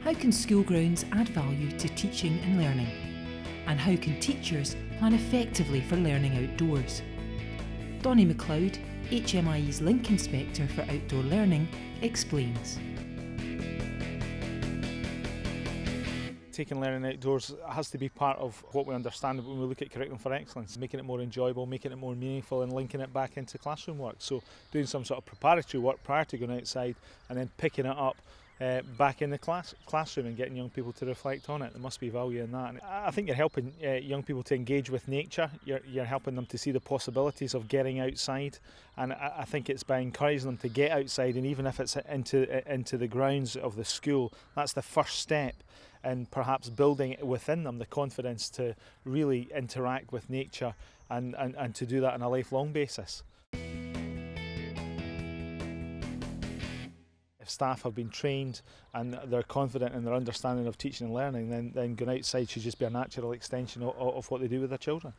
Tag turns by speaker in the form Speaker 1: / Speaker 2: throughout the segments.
Speaker 1: How can school grounds add value to teaching and learning? And how can teachers plan effectively for learning outdoors? Donnie McLeod, HMIe's Link Inspector for Outdoor Learning, explains.
Speaker 2: Taking learning outdoors has to be part of what we understand when we look at curriculum for excellence, making it more enjoyable, making it more meaningful and linking it back into classroom work. So doing some sort of preparatory work prior to going outside and then picking it up back in the classroom and getting young people to reflect on it. There must be value in that. And I think you're helping young people to engage with nature, you're helping them to see the possibilities of getting outside, and I think it's by encouraging them to get outside, and even if it's into the grounds of the school, that's the first step in perhaps building within them the confidence to really interact with nature and to do that on a lifelong basis. If staff have been trained and they're confident in their understanding of teaching and learning, then going outside should just be a natural extension of what they do with their children.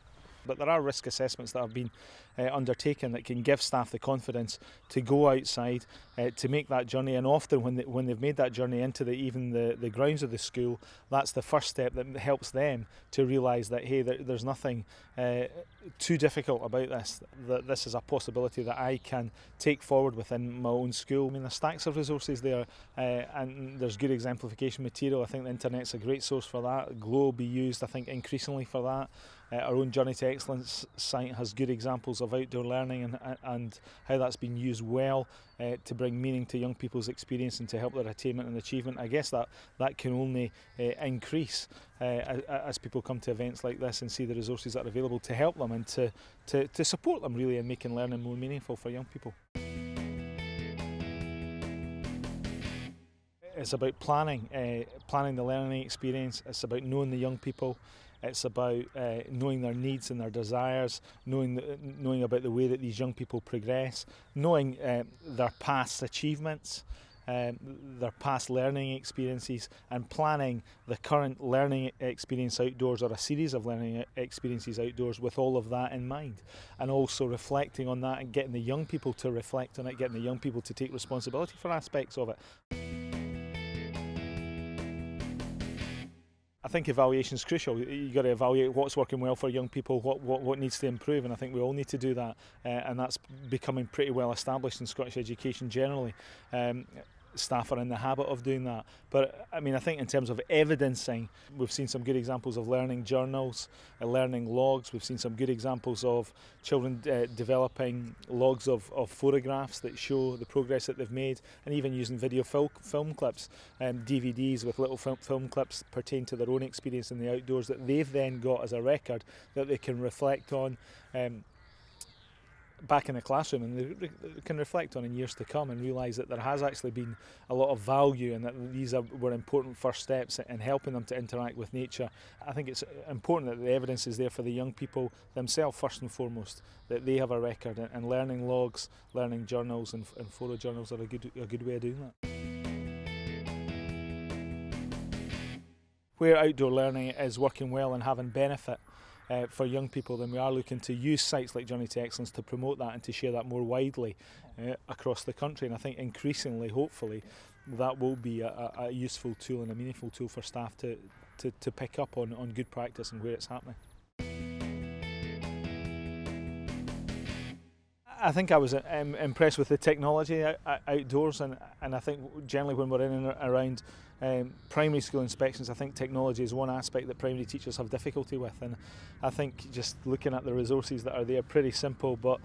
Speaker 2: But there are risk assessments that have been undertaken that can give staff the confidence to go outside, to make that journey, and often when they've made that journey into even the grounds of the school, that's the first step that helps them to realise that, hey, there's nothing too difficult about this, that this is a possibility that I can take forward within my own school. I mean, there's stacks of resources there, and there's good exemplification material. I think the internet's a great source for that. Glow will be used, I think, increasingly for that. Our own Journey to Excellence site has good examples of outdoor learning and how that's been used well to bring meaning to young people's experience and to help their attainment and achievement. I guess that can only increase as people come to events like this and see the resources that are available to help them and to support them really in making learning more meaningful for young people. It's about planning the learning experience. It's about knowing the young people. It's about knowing their needs and their desires, knowing about the way that these young people progress, knowing their past achievements, their past learning experiences, and planning the current learning experience outdoors, or a series of learning experiences outdoors, with all of that in mind. And also reflecting on that and getting the young people to reflect on it, getting the young people to take responsibility for aspects of it. I think evaluation is crucial. You've got to evaluate what's working well for young people, what needs to improve, and I think we all need to do that, and that's becoming pretty well established in Scottish education generally. Staff are in the habit of doing that, but I mean, I think in terms of evidencing, we've seen some good examples of learning journals, learning logs. We've seen some good examples of children developing logs of photographs that show the progress that they've made, and even using video film clips, DVDs with little film clips pertain to their own experience in the outdoors that they've then got as a record that they can reflect on back in the classroom, and they can reflect on in years to come and realise that there has actually been a lot of value and that these were important first steps in helping them to interact with nature. I think it's important that the evidence is there for the young people themselves first and foremost, that they have a record, and learning logs, learning journals and photojournals are a good way of doing that. Where outdoor learning is working well and having benefit for young people, then we are looking to use sites like Journey to Excellence to promote that and to share that more widely across the country. And I think increasingly, hopefully, that will be a useful tool and a meaningful tool for staff to pick up on good practice and where it's happening. I think I was impressed with the technology outdoors, and I think generally when we're in and around primary school inspections, I think technology is one aspect that primary teachers have difficulty with, and I think just looking at the resources that are there, pretty simple, but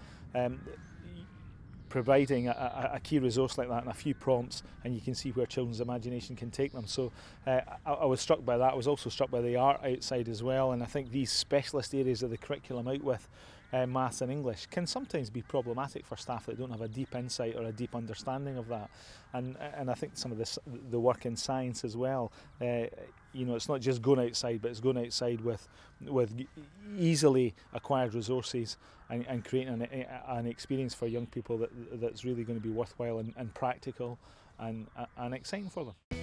Speaker 2: providing a key resource like that and a few prompts, and you can see where children's imagination can take them. So I was struck by that. I was also struck by the art outside as well, and I think these specialist areas of the curriculum out with maths and English can sometimes be problematic for staff that don't have a deep insight or a deep understanding of that. And I think some of the work in science as well, you know, it's not just going outside, but it's going outside with easily acquired resources and creating an experience for young people that's really going to be worthwhile and practical and exciting for them.